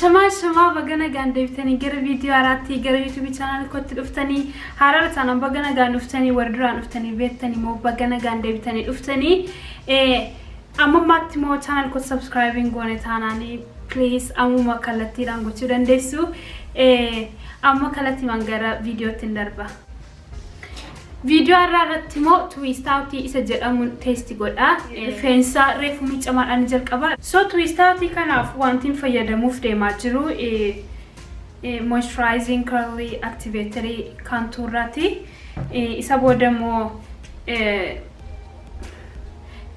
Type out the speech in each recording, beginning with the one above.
Shama bagana ganda iftani gara video arati gara YouTube channel kotti uftani harara sana bagana ganda uftani wardran uftani betani mo bagana ganda iftani uftani amma matti mo channel ko subscribing gone tanani please amma kalati rango chudandesu amma kalati mangara video tindarba video arratti mo twist out isa jedhamu test godha fensa refu micamadhan jalqaba so twist out kanaaf wantin fayyadamuuf deema jiru moisturizing curly activatory contourati isa bodamo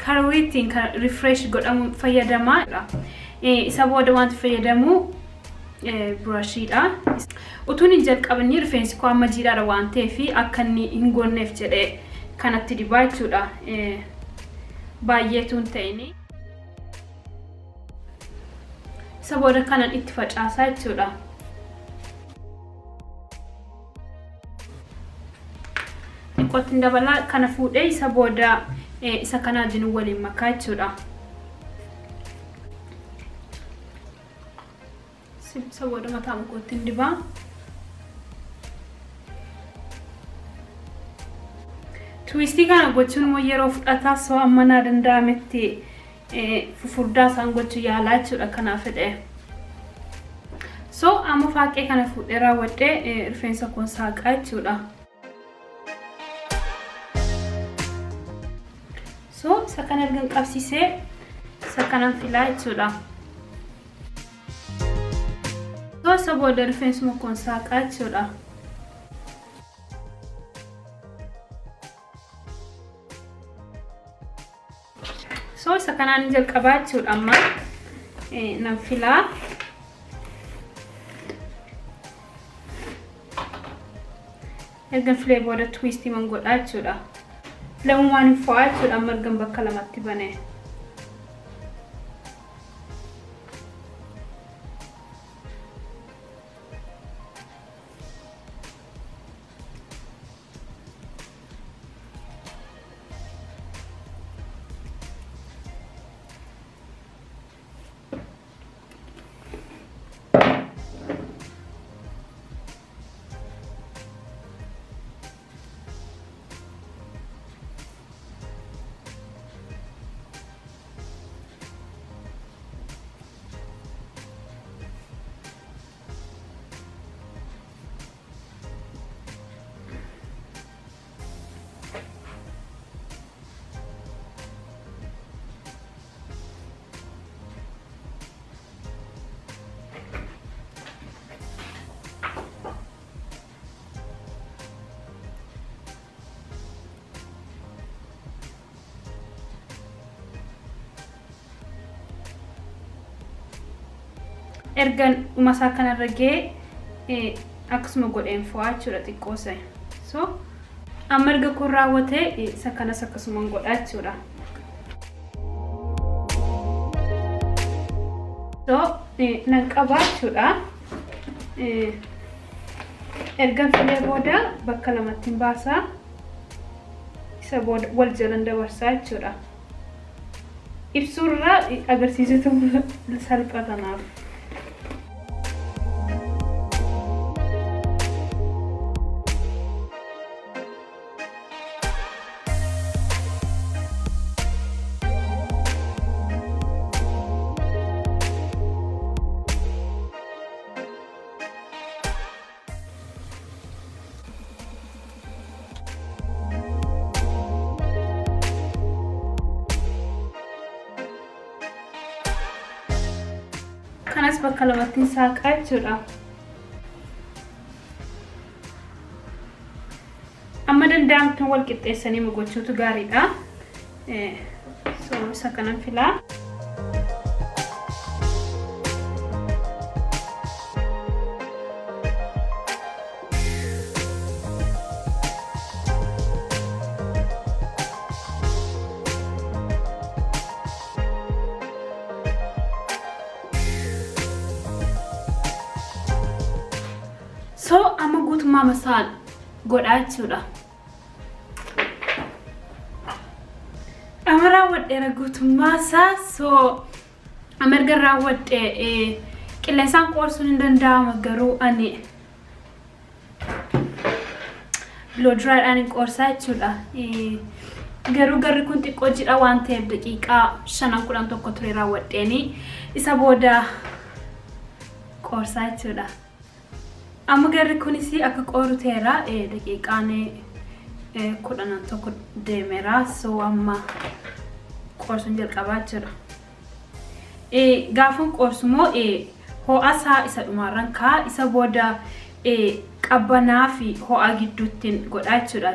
curly thing refresh godhamu fayyadama isa boda want fayyadamu brushida utuni jalqabni rifeensi ko amma jiraara waan teefi akkanni hingonneef jedhe kanatti dibaachuudha baay'eetuun ta'ini saboda kanan itti facaasaa jechuudha qotin dabala kana fuudhee saboda isa kana jinu waliin makaa jechuudha saboda mataa qotin dibaa twisty kana gochuun mo yeroo fudhataa soo ammana danda'ametti fufurdaa san gochuu yaalaa jechuudha kana fedhe so amma faaqee kana fuudhee raawwadhee rifeensa koon saaqaa jechuudha so isa kana ergan qabsiisee isa kanan filaa jechuudha so isa booda rifeensuma koon saaqaa jechuudha so sakanan jalqabaa jechuudha amma nan filaa ergan filee booda twistii man godhaa jechuudha lamumaan hin fo'aa jechuudha amma ergan bakka lamatti banee ergan umasa kana ragee aksuma godheen fo'aa jechuudha xiqqoose so amma erga kun raawwatee isa kanas akkasuma godhaa jechuudha so nan qabaa jechuudha ergan filee booda bakka lamatti hin baasaa isa booda wal jalan dabarsaa jechuudha ibsuurraa agarsiisutu salphatanaaf kanas bakka lamatti saaqaa jechuudha amma danda'amtu wal qixxeessanii gochuutu gaariidha so isa kanan filaa so amma guutummaa masaan godhaa jechuudha amma raawwadheera guutummaa isaa so amma erga raawwadhee qilleensaan qoorsuun hin danda'ama garuu ani blow dry'dhaan hin qoorsaa jechuudha. Garuu garri kun xiqqoo jidha waan ta'eef daqiiqaa 5-11 ture raawwadheeni isa booda qoorsaa jechuudha. Amma garri kunis akka qooruteera daqiiqaan 11 deemeera so amma qoorsuun jalqabaa jechuudha. Gaafan qoorsumoo ho'asaa isa dhumarran kaa isa booda qabbanaa fi ho'a gidduutti godhaa jechuudha.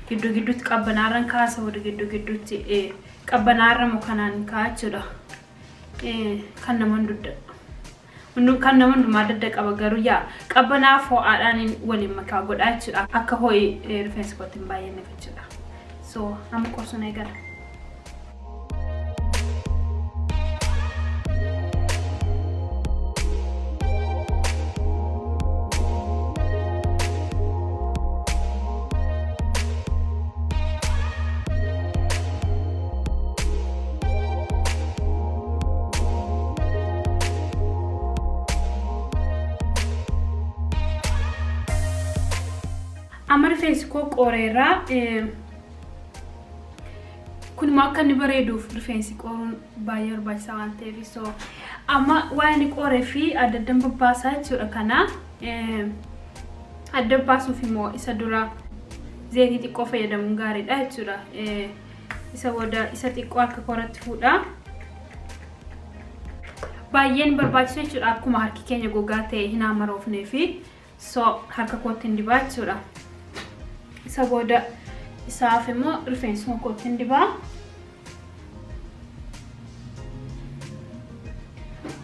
Gidduu gidduutti qabbanaarran kaa isa booda gidduu gidduutti qabbanaarra mukanaan kaa jechuudha. Kan naman hundumaa dadda qaba garuu yaa qabbanaaf ho'aadhaan waliin makaa godhaa jechuudha. Akka ho'i rifeensa kootti hin baay'anneef jechuudha. So amma qoorsuun eegala. Amma rifeensi koo qooreera kun akka inni bareeduuf rifeensi qooruun baay'ee barbaachisaa waan ta'eef so amma waan inni qooree fi adda babbaasaa jechuudha. Kana adda baasuuf immoo isa dura zeetii xiqqoo fayyadamuun gaariidha jechuudha. Isa booda isa xiqqoo harka kooratti fuudha. Baay'een barbaachisaa jechuudha akkuma harki keenya gogaa ta'e hin amaroofnee fi so harka kootti hin dibaa jechuudha. Isa booda isaaf immoo rifeensuma kootti hin dibaa.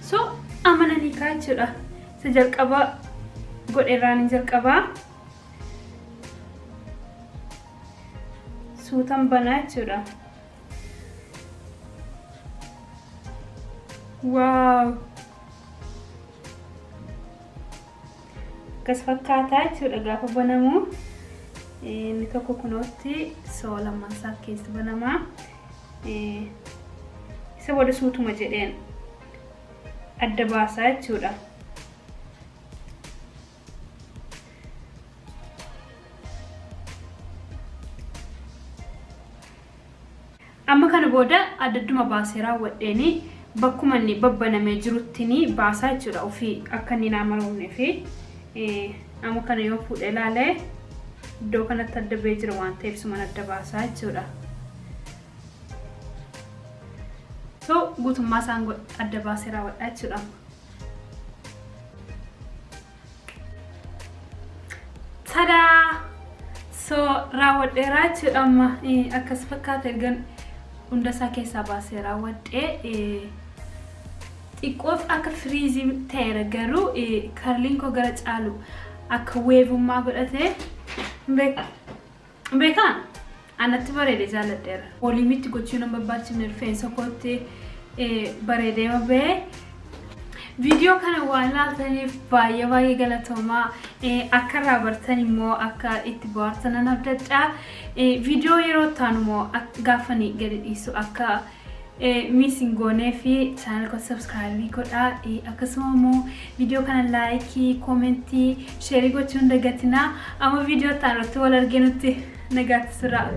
So amananii kaa jechuudha. Isa jalqaba godheerraan hin jalqabaa. Suutan banaa jechuudha. Wow! Akkas fakkaataa jechuudha gaafa banamu. Inni tokko kunootti so lammansaa keessa banamaa. Isa booda suutuma jedheen adda baasaa jechuudha. Amma kana booda addadduma baasee raawwadheeni bakkuma inni babbanamee jirutti baasaa jechuudha ofii akka inni naamaroofnee fi amma kana yoo fuudhee ilaalee iddoo kanatti adda ba'ee jira waan ta'eef suman adda baasaa jechuudha. So guutummaa isaan adda baasee raawwadhaa jechuudha. Tadaa! So raawwadheeraa jechuudha amma akkas fakkaata ergan hunda isaa keessaa baasee raawwadhee xiqqoof akka firiizii ta'eera garuu karliin koo gara caalu akka weevummaa godhatee beekaan anatti bareede jaalladheera. Waliimitti gochuu nama barbaachifne rifeensa kootti bareedee mabee. Video kana waan laaltaniif baay'ee galatoomaa. Akka irraa bartan immoo akka itti bohaartan nan abdadhaa. Video yeroo taanu immoo gaafanii gadi dhiisu akka missing goonee fi channel ko subscribe godhaa. Akkasuma immoo video kana like, commentii, share gochuun dagatinaa. Amma video taanu irratti wal arginutti nagaatti sirraa.